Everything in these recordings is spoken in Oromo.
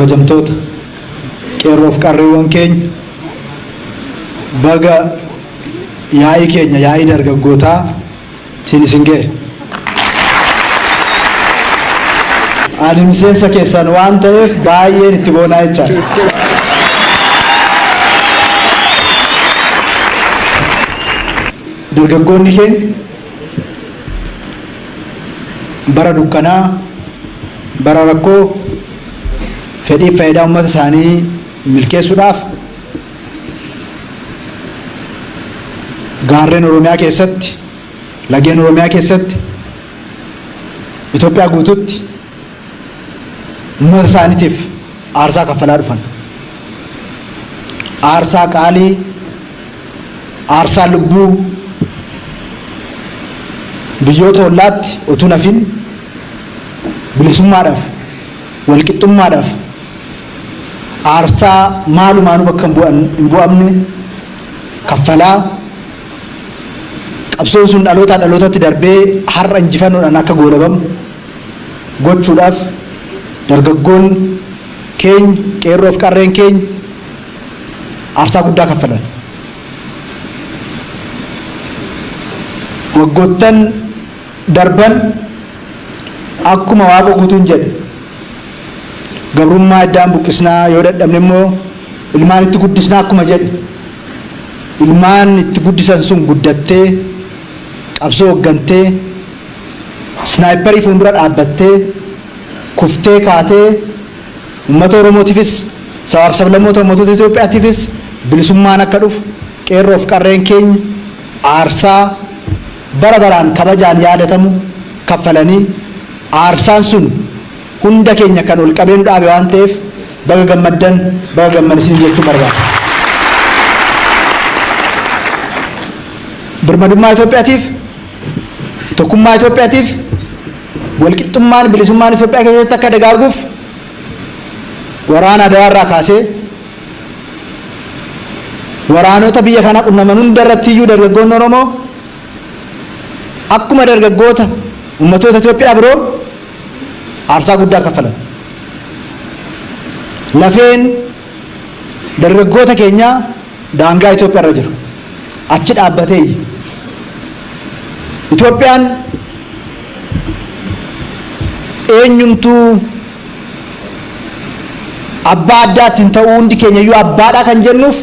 kabajamtoota qeerroof qarreewwan keenya baga yaa'ii keenya yaa'ii dargaggootaa siin isin ga'e. Ani miseensa keessan waan ta'eef baay'een itti boonaa jechaadha. Dargaggoonni keenya bara dukkanaa, bara rakkoo fedhiif faayidaa uummata isaanii milkeessuudhaaf gaarreen Oromiyaa keessatti, lageen Oromiyaa keessatti, Itoophiyaa guutuutti uummata isaaniitiif aarsaa kaffalaa dhufan. Aarsaa qaalii, aarsaa lubbuu, biyyoota ollaatti utuu nafin bilisummaadhaaf, walqixxummaadhaaf aarsaa maalumaanuu bakka hin bu'amne kaffalaa qabsoon sun dhalootaa dhalootatti darbee har'a injifannoodhaan akka goolabamu gochuudhaaf dargaggoon keenya qeerroof qarreen keenya aarsaa guddaa kaffalan. Waggoottan darban akkuma waaqa guutuun jedhe gabrummaa iddaan buqqisnaa yoo dadhabne immoo ilmaan itti guddisnaa akkuma jedhe ilmaan itti guddisan sun guddattee qabsoo hoggantee snaayiparii fuuldura dhaabbattee kuftee kaatee uummata Oromootiifis sabaaf sablammoota uummattoota Itoophiyaatiifis bilisummaan akka dhufu qeerroof qarreen keenya aarsaa bara baraan kabajaan yaadatamu kaffalanii aarsaan sun hunda keenya kan ol qabeen dhaabe waan ta'eef baga gammaddan baga gammadisiin jechuu barbaada. Birmadummaa Itoophiyaatiif, tokkummaa Itoophiyaatiif, walqixxummaan bilisummaan Itoophiyaa keessatti akka dagaaguuf waraana Adawaarraa kaasee waraanota biyya kana qunnaman hunda irratti iyyuu dargaggoonni Oromoo akkuma dargaggoota ummatoota Itoophiyaa biroo aarsaa guddaa kaffalan. Lafeen dargaggoota keenyaa daangaa Itoophiyaa irra jira. Achi dhaabbatee Itoophiyaan eenyumtuu abbaa addaatti hin ta'u hundi keenya iyyuu abbaadhaa kan jennuuf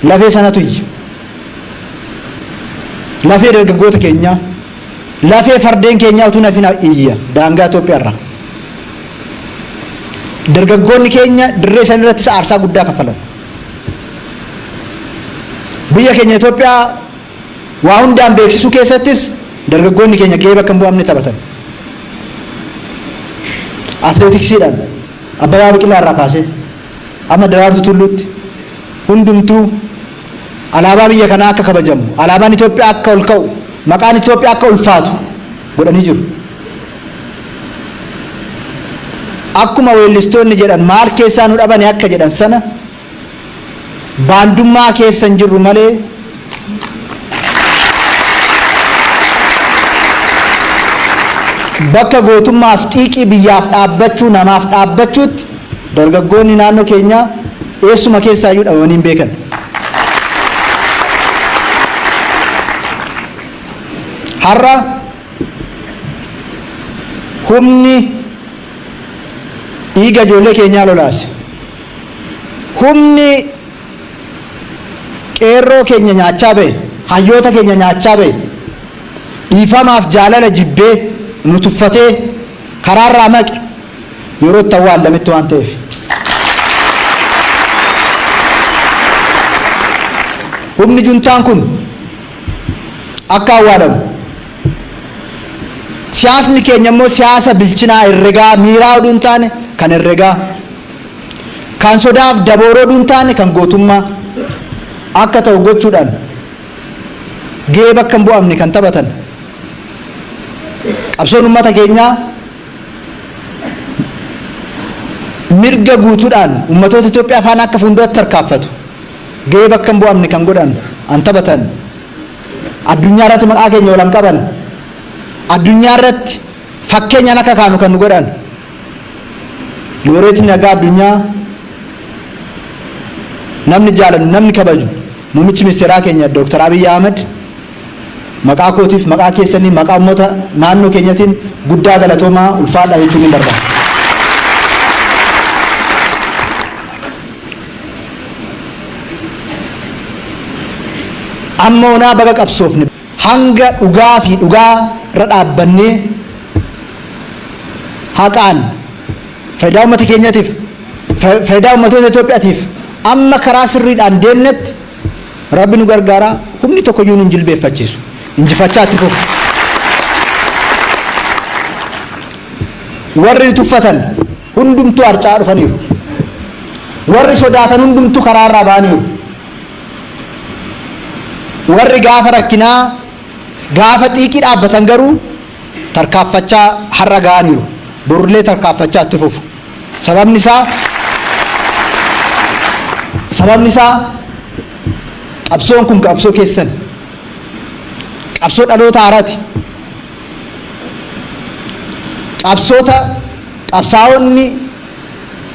lafee sanatu iyya. Lafee dargaggoota keenyaa lafee fardeen keenyaa utuu nafina iyya daangaa Itoophiyaa irraa. Dargaggoonni keenya dirree san irrattis aarsaa guddaa kaffalan. Biyya keenya Itoophiyaa waa hundaan beeksisuu keessattis dargaggoonni keenya gahee bakka hin bu'amne taphatan. Atileetiksiidhaan Abbabaa Biqilaa irraa kaasee amma Daraartuu Tulluutti hundumtuu alaabaa biyya kanaa akka kabajamu, alaabaan Itoophiyaa akka ol ka'u, maqaan Itoophiyaa akka ulfaatu godhanii jiru. Akkuma weellistoonni jedhan maal keessaa nu dhabane akka jedhan sana baandummaa keessa hin jirru malee bakka gootummaaf xiiqii biyyaaf dhaabbachuu namaaf dhaabbachuutti dargaggoonni naannoo keenyaa eessuma keessaa iyyuu dhabamanii hin beekan. Har'a humni dhiiga ijoollee keenyaa lolaase, humni qeerroo keenya nyaachaa ba'e, hayyoota keenya nyaachaa ba'e, dhiifamaaf jaalala jibbee nu tuffatee karaarraa maqe yeroo itti awwaalametti waan ta'eef. Humni juntaan kun akka awwaalamu siyaasni keenya immoo siyaasa bilchinaa herregaa miiraa oduu hin taane kan herregaa kan sodaaf dabooroo oduu hin taane kan gootummaa akka ta'u gochuudhaan gahee bakka hin bu'amne kan taphatan. Qabsoon uummata keenyaa mirga guutuudhaan ummatoota Itoophiyaa faana akka fuulduratti tarkaanfatu gahee bakka hin bu'amne kan godhan an taphatan. Addunyaa irratti maqaa keenya walan qaban, addunyaa irratti fakkeenyaan akka kaanu kan nu godhan Looreetiin nagaa addunyaa namni jaalannu namni kabaju muummichi ministeeraa keenya Dr. Abiy Ahmed maqaa kootiif maqaa keessanii maqaa uummata naannoo keenyatiin guddaa galatoomaa ulfaadha jechuun hin barbaadu. Amma onaa baga qabsoofne hanga dhugaa fi dhugaa irra dhaabbannee haqaan faayidaa uummata keenyaatiif faayidaa uummatoota Itoophiyaatiif amma karaa sirriidhaan deemnetti Rabbi nu gargaara. Humni tokko iyyuu nu hin jilbeeffachiisu. Injifachaa itti fufu. Warri tuffatan hundumtuu harcaa dhufaniiru. Warri sodaatan hundumtuu karaa irraa ba'aniiru. Warri gaafa rakkinaa gaafa xiiqii dhaabbatan garuu tarkaanfachaa har'a ga'aniiru. Borullee tarkaanfachaa itti fufu. Sababni isaa qabsoon kun qabsoo keessan. Qabsoo dhaloota haaraati. Qabsaa'onni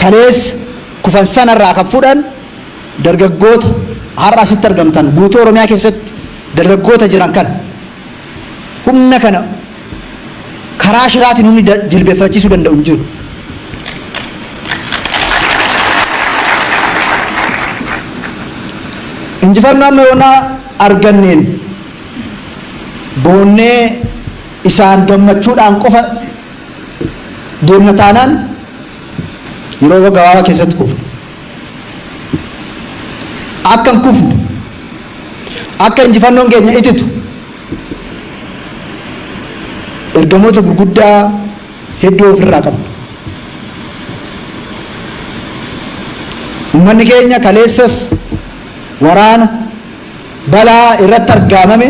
kaleessa kufan sanarraa kan fudhan dargaggoota har'a asitti argamtan guutuu Oromiyaa keessatti dargaggoota jiran kan humna kana karaa shiraatiin humni jilbeeffachiisuu danda'u hin jiru. Injifannoo amma yoonaa arganneen boonnee isaan gammachuudhaan qofa deemna taanaan yeroo gabaabaa keessatti kufne. Akka hin kufne akka injifannoon keenya ititu ergamoota gurguddaa hedduu ofirraa qabna. Uummanni keenya kaleessas waraana balaa irratti argamame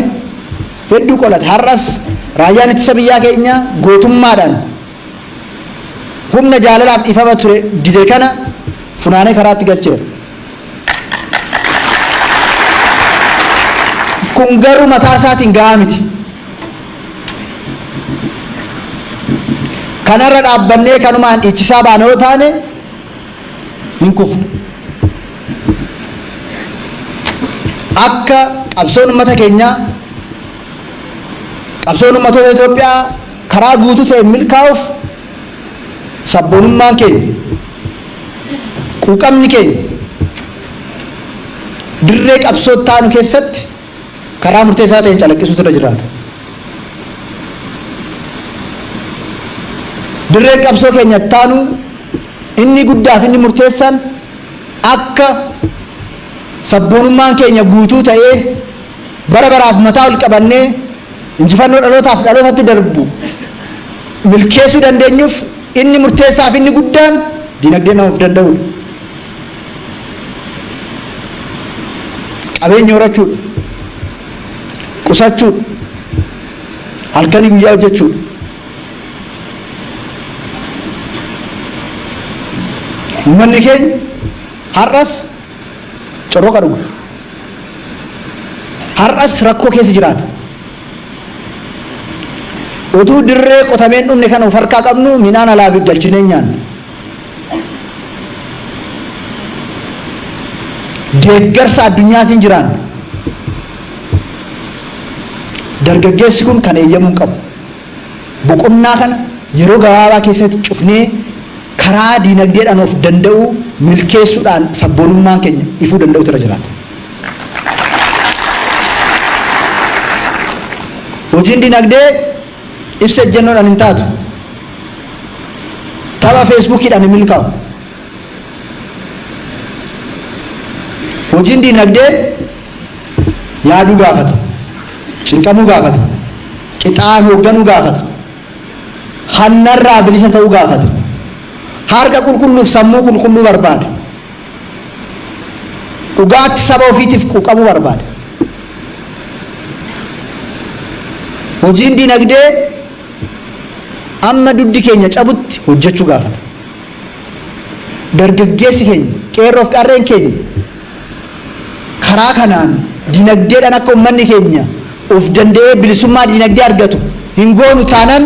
hedduu qolate. Har'as raayyaan ittisa biyyaa keenya gootummaadhaan humna jaalalaaf ifama ture dide kana funaanee karaatti galcheera. Kun garuu mataa isaatiin gahaa miti. Kanarra dhaabbannee kanumaan dhiichisaa baana yoo taane hin kufnu. Akka qabsoon uummata keenyaa qabsoon uummatoota Itoophiyaa karaa guutuu ta'e milkaa'uuf sabboonummaan keenya quuqamni keenya dirree qabsoo taanu keessatti karaa murteessaa ta'een calaqqisuutu irra jiraata. Dirree qabsoo keenya taanu inni guddaaf inni murteessaan akka sabboonummaan keenya guutuu ta'ee bara baraaf mataa ol qabannee injifannoo dhalootaaf dhalootatti darbu milkeessuu dandeenyuuf inni murteessaaf inni guddaan dinagdee namaaf danda'udha. Qabeenya horachuudha, qusachuudha, halkanii guyyaa hojjechuudha. Uummanni keenya har'as corroqa dhuga. Har'as rakkoo keessa jiraata. Utuu dirree qotameen dhumne kana of harkaa qabnu midhaan alaa galchinee nyaanna. Deeggarsa addunyaatiin jiraanna. Dargaggeessi kun kan eeyyamuu hin qabu. Boqonnaa kana yeroo gabaabaa keessatti cufnee karaa diinagdeedhaan of danda'u milkeessuudhaan sabboonummaan keenya ifuu danda'utu irra jiraata. Hojiin diinagdee ibsa ejjennoodhaan hin taatu. Tapha feesbuukiidhaan hin milkaa'u. Hojiin diinagdee yaaduu gaafata, cinqamuu gaafata, qixaan hoogganuu gaafata, hannarraa bilisa ta'uu gaafata, harka qulqulluuf sammuu qulqulluu barbaada, dhugaatti saba ofiitiif quuqamuu barbaada. Hojiin diinagdee amma duddi keenya cabutti hojjechuu gaafata. Dargaggeessi keenya qeerroof qarreen keenya karaa kanaan diinagdeedhaan akka uummanni keenya of danda'ee bilisummaa diinagdee argatu hin goonu taanaan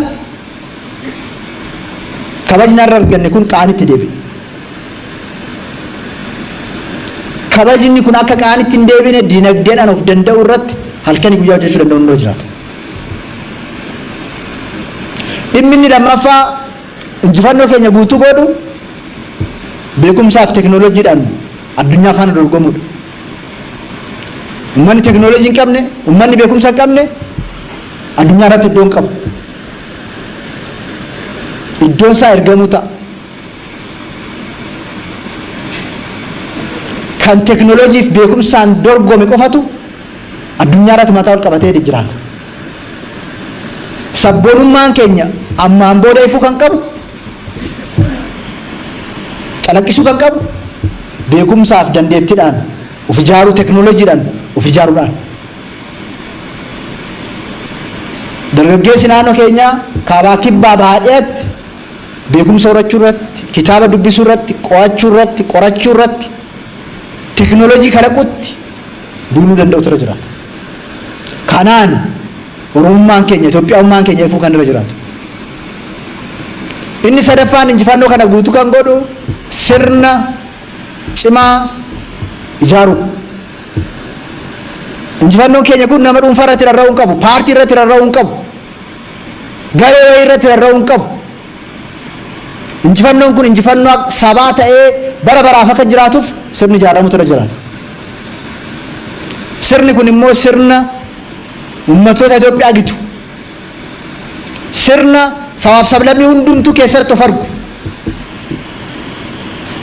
kabajni irra arganne kun qaanitti deebi'a. kabajni kun akka qaanitti hin deebine dinagdeedhaan of danda'u irratti halkanii guyyaa hojjechuu danda'u hundoo jiraata. Dhimmi lammaffaa injifannoo keenya guutuu godhu beekumsaaf teknooloojiidhaan addunyaa faana dorgomuudha. Uummanni teknooloojii hin qabne, uummanni beekumsa hin qabne addunyaa irratti iddoo hin qabu. Iddoon isaa ergamuu ta'a. Kan teknooloojiif beekumsaan dorgome qofatu addunyaa irratti mataa ol qabatee jiraata. Sabboonummaan keenya ammaan booda ifuu kan qabu, calaqqisuu kan qabu beekumsaaf dandeettiidhaan of ijaaruu, teknooloojiidhaan of ijaaruudhaan. Dargaggeessi naannoo keenyaa kaabaa kibbaa baay'eetti beekumsa horachuu irratti, kitaaba dubbisuu irratti, qo'achuu irratti, qorachuu irratti, teknooloojii kalaquutti duuluu danda'u irra jiraata. Kanaan Oromummaan keenya, Itoophiyaummaan keenya ifuu kan irra jiraatu. Inni sadaffaan injifannoo kana guutuu kan godhu sirna cimaa ijaaruu. Injifannoon keenya kun nama dhuunfaa irratti rarra'uu hin qabu, paartii irratti rarra'uu hin qabu, garee wayii irratti rarra'uu hin qabu. Injifannoon kun injifannoo sabaa ta'ee bara baraaf akka jiraatuuf sirni ijaaramutu irra jiraata. Sirni kun immoo sirna uummattoota Itoophiyaa gitu. Sirna sabaaf sablammii hundumtuu keessatti of argu.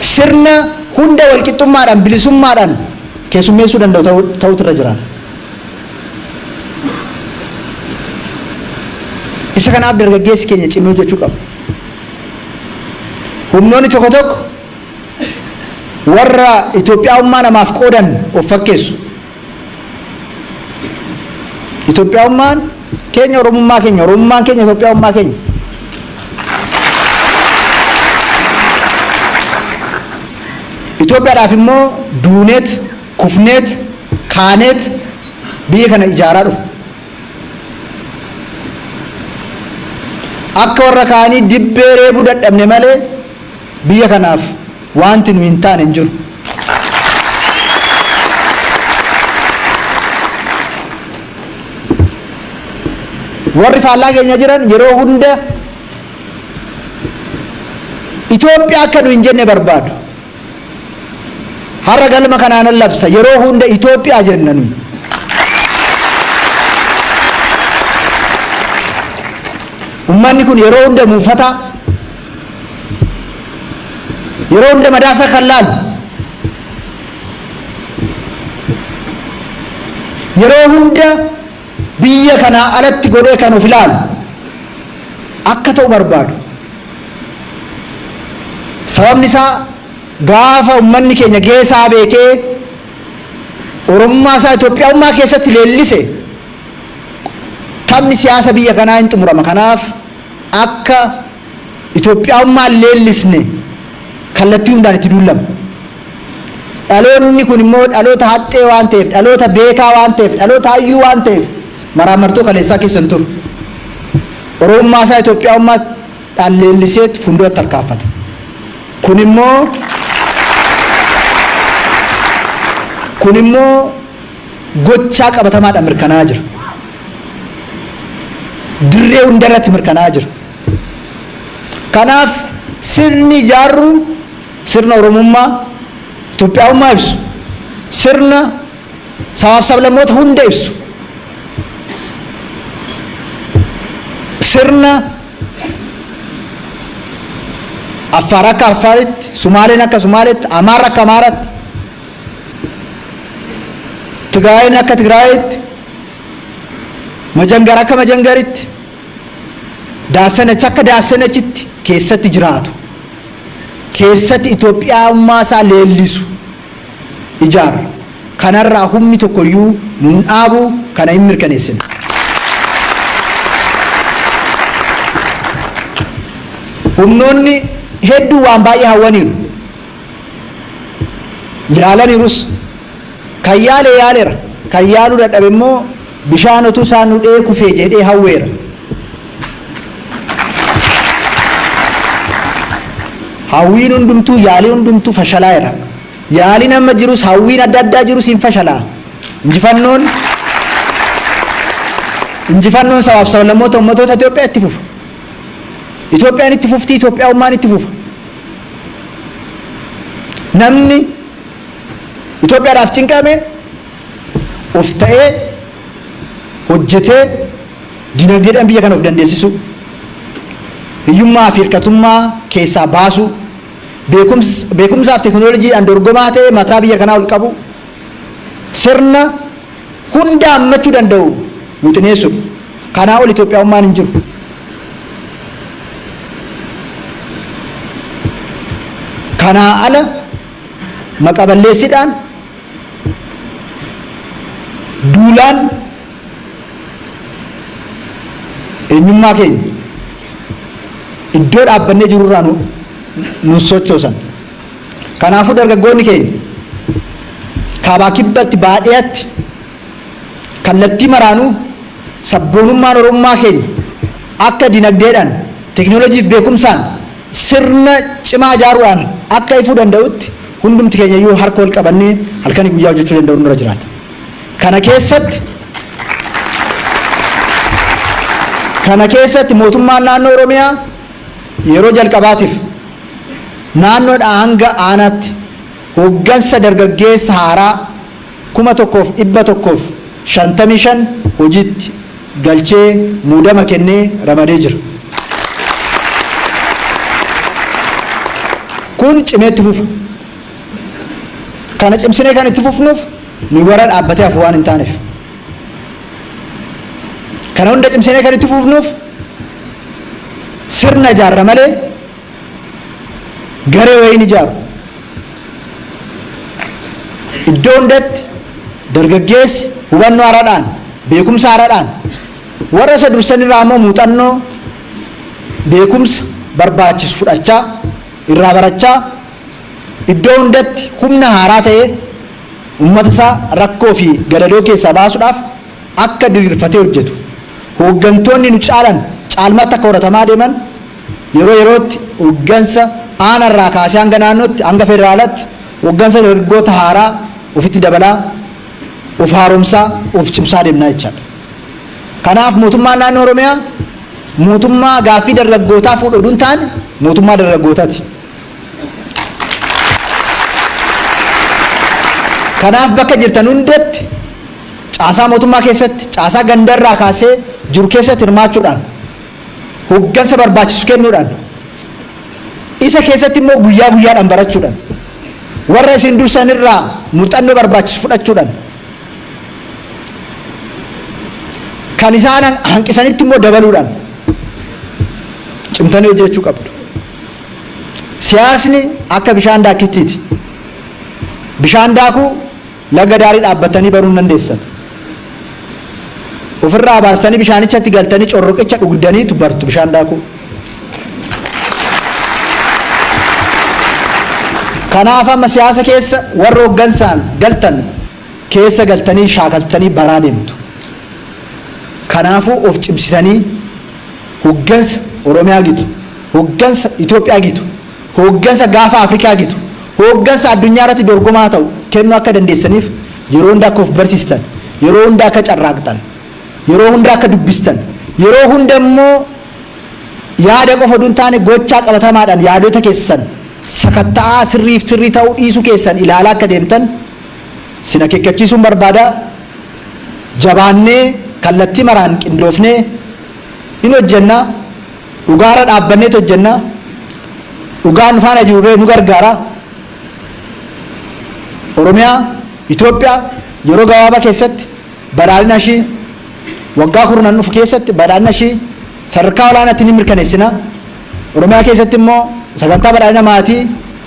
Sirna hunda walqixxummaadhaan, bilisummaadhaan keessummeessuu danda'u ta'utu irra jiraata. Isa kanaaf dargaggeessi keenya cimee hojjechuu qaba. Humnoonni tokko tokko warra Itoophiyaummaa namaaf qoodan of fakkeessu. Itoophiyaummaan keenya Oromummaa keenya, Oromummaan keenya Itoophiyaummaa keenya. Itoophiyaadhaaf immoo duuneet, kufneet, kaaneet biyya kana ijaaraa dhufu. Akka warra kaanii dibbee reebuu dadhabne malee biyya kanaaf wanti nu hin taane hin jiru. Warri faallaa keenya jiran yeroo hunda Itoophiyaa akka nu hin jenne barbaadu. Har'a galma kanaan labsa yeroo hunda Itoophiyaa jenna nuyi. Uummanni kun yeroo hunda muufata, yeroo hunda madaasa kan laalu, yeroo hunda biyya kanaa alatti godhee kan of ilaalu akka ta'u barbaadu. Sababni isaa gaafa uummanni keenya geessaa beekee Oromummaa isaa Itoophiyaummaa keessatti leellise taphni siyaasa biyya kanaa hin xumurama. Kanaaf akka Itoophiyaummaa leellisne kallattii hundaan itti duullama. Dhaloonni kun immoo dhaloota haxxee waan ta'eef, dhaloota beekaa waan ta'eef, dhaloota hayyuu waan ta'eef maraamartoo kaleessaa keessan turu. Oromummaa isaa Itoophiyaummaadhaan leelliseet fuulduratti tarkaanfata. Kun immoo gochaa qabatamaadhaan mirkanaa'aa jira. Dirree hundarratti mirkanaa'aa jira. Kanaaf sirni ijaarru sirna Oromummaa, Itoophiyaummaa ibsu, sirna sabaaf sablammoota hunda ibsu, sirna Affaar akka Affaaritti, Sumaaleen akka Sumaaleetti, Amaara akka Amaaraatti, Tigraayin akka Tigraayitti, Majangar akka Majangaritti, Daasanachi akka Daasanachitti keessatti jiraatu, keessatti Itoophiyaummaa isaa leellisu ijaaru. Kanarraa humni tokkoyyuu nun dhaabu, kana hin mirkaneessine. Humnoonni hedduu waan baay'ee hawwaniiru, yaalaniirus. Kan yaale yaaleera, kan yaaluu dadhabe immoo bishaan utuu isaan nu dhee kufee jedhee hawweera. Hawwiin hundumtuu, yaalii hundumtuu fashalaa'eera. yaaliin amma jirus hawwiin adda addaa jirus hin fashalaa. Injifannoon sabaaf sablammoota ummatoota Itoophiyaa itti fufa. Itoophiyaan itti fufti, Itoophiyaummaan itti fufa. Namni Itoophiyaadhaaf cinqame of ta'ee hojjetee dinagdeedhaan biyya kana of dandeessisu, hiyyummaa fi hirkatummaa keessaa baasu, beekumsaaf teekinooloojiidhaan dorgomaa ta'e mataa biyya kanaa ol qabu, sirna hunda hammachuu danda'u wixineessu. Kanaa ol Itoophiyaummaan hin jiru. Kanaa ala maqaballeessiidhaan duulaan eenyummaa keenya iddoo dhaabbannee jirurraa nu sochoosan. Kanaafuu dargaggoonni keenya kaabaa kibbatti baadiyyaatti kallattii maraanuu sabboonummaan Oromummaa keenya akka dinagdeedhaan teekinooloojiif beekumsaan sirna cimaa ijaaruudhaan akka ifuu danda'utti hundumti keenya iyyuu harka wal qabannee halkanii guyyaa hojjechuu danda'u nurra jiraata. Kana keessatti mootummaan naannoo Oromiyaa yeroo jalqabaatiif naannoodhaa hanga aanaatti hooggansa dargaggeessa haaraa 1155 hojiitti galchee muudama kennee ramadee jira. Kun cimeetti fufa. Kana cimsinee kan itti fufnuuf nu warra dhaabbatee hafu waan hin taaneef. Kana hunda cimsinee kan itti fufnuuf sirna ijaarra malee garee wayiin ijaaru. Iddoo hundatti dargaggeessi hubannoo haaraadhaan, beekumsa haaraadhaan, warra isa dursanirraa immoo muuxannoo beekumsa barbaachisu fudhachaa irraa barachaa iddoo hundatti humna haaraa ta'ee uummata isaa rakkoo fi gadadoo keessaa baasuudhaaf akka diriirfatee hojjetu. Hooggantoonni nu caalan caalmatti akka horatamaa deeman yeroo yerootti hooggansa aanarraa kaasee hanga naannootti hanga federaalaatti hooggansa dargaggoota haaraa ofitti dabalaa of haaromsaa of cimsaa deemnaa jechaadha. Kanaaf mootummaan naannoo Oromiyaa mootummaa gaaffii dargaggootaa fuudhu hin taane mootummaa dargaggootaati. Kanaaf bakka jirtan hundatti caasaa mootummaa keessatti caasaa gandarraa kaasee jiru keessatti hirmaachuudhaan hooggansa barbaachisu kennuudhaan isa keessatti immoo guyyaa guyyaadhaan barachuudhaan warra isin dursanirraa muuxannoo barbaachisu fudhachuudhaan kan isaan hanqisanitti immoo dabaluudhaan cimtanii hojjechuu qabdu. Siyaasni akka bishaan daakittiiti. Bishaan daakuu laga daarii dhaabbatanii baruu hin dandeessan. Ofirraa baastanii bishaanichatti galtanii corroqicha dhugdanii bartu bishaan daakuu. Kanaaf amma siyaasa keessa warra hooggansaan galtan keessa galtanii shaakaltanii baraa deemtu. Kanaafuu of cimsitanii hooggansa Oromiyaa gitu, hooggansa Itoophiyaa gitu, hooggansa gaafa Afrikaa gitu, hooggansa addunyaa irratti dorgomaa ta'u kennuu akka dandeessaniif yeroo hunda akka of barsiistan, yeroo hunda akka carraaqxan, yeroo hunda akka dubbistan, yeroo hunda immoo yaada qofa osoo hin taane gochaa qabatamaadhaan yaadota keessan sakatta'aa sirrii ta'uu dhiisuu keessan ilaalaa akka deemtan sin akeekkachiisuun barbaada. Jabaannee kallattii maraan qindoofnee hin hojjennaa, dhugaarra dhaabbannee hojjennaa, dhugaan faana jirurree nu gargaara. Oromiyaa, Itoophiyaa yeroo gabaabaa keessatti badhaadhina ishii waggaa kurnan dhufu keessatti badhaadhina ishii sadarkaa olaanaatti ni mirkaneessina. Oromiyaa keessatti immoo sagantaa badhaadhina maatii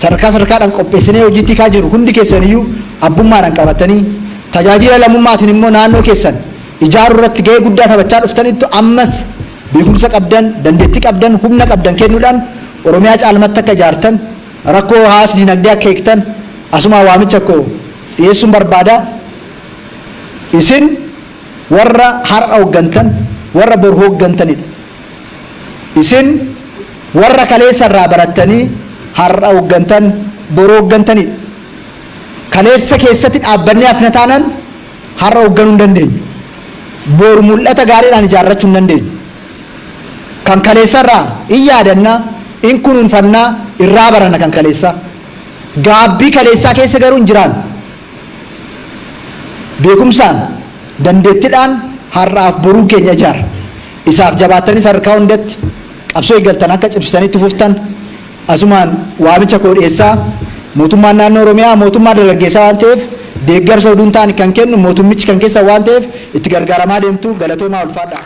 sadarkaadhaan qopheessinee hojiitti kaa jiru hundi keessaniyyuu abbummaadhaan qabatanii tajaajila lammummaatiin immoo naannoo keessan ijaaruu irratti gahee guddaa taphachaa dhuftanitti ammas beekumsa qabdan, dandeettii qabdan, humna qabdan kennuudhaan Oromiyaa caalmatti akka ijaartan, rakkoo hawaasa dinagdee akka hiiktan asuma waamicha koo dhiyeessuun barbaada. Isin warra har'a hooggantan, warra bor hooggantanidha. Isin warra kaleessa irraa barattanii har'a hooggantan, bor hooggantanidha. kaleessa keessatti dhaabbannee hafna taanaan har'a hoogganuu hin dandeenyu. Boru mul'ata gaariidhaan ijaarrachuu hin dandeenyu. Kan kaleessarraa in yaadannaa, in kunuunfannaa, irraa baranna kan kaleessaa. Gaabbii kaleessaa keessa garuu hin jiraan. Beekumsaan, dandeettiidhaan har'aaf boruu keenya ijaarra. Isaaf jabaattanis harkaa hundatti qabsoo eeggaltan akka cimsitanitti fuftan asumaan waamicha koo dhiyeessaa. Mootummaan naannoo Oromiyaa mootummaa dargaggeessaa waan ta'eef deeggarsa oduun ta'an kan kennu mootummichi kan keessa waan ta'eef itti gargaaramaa deemtu galatoomaa ulfaadha.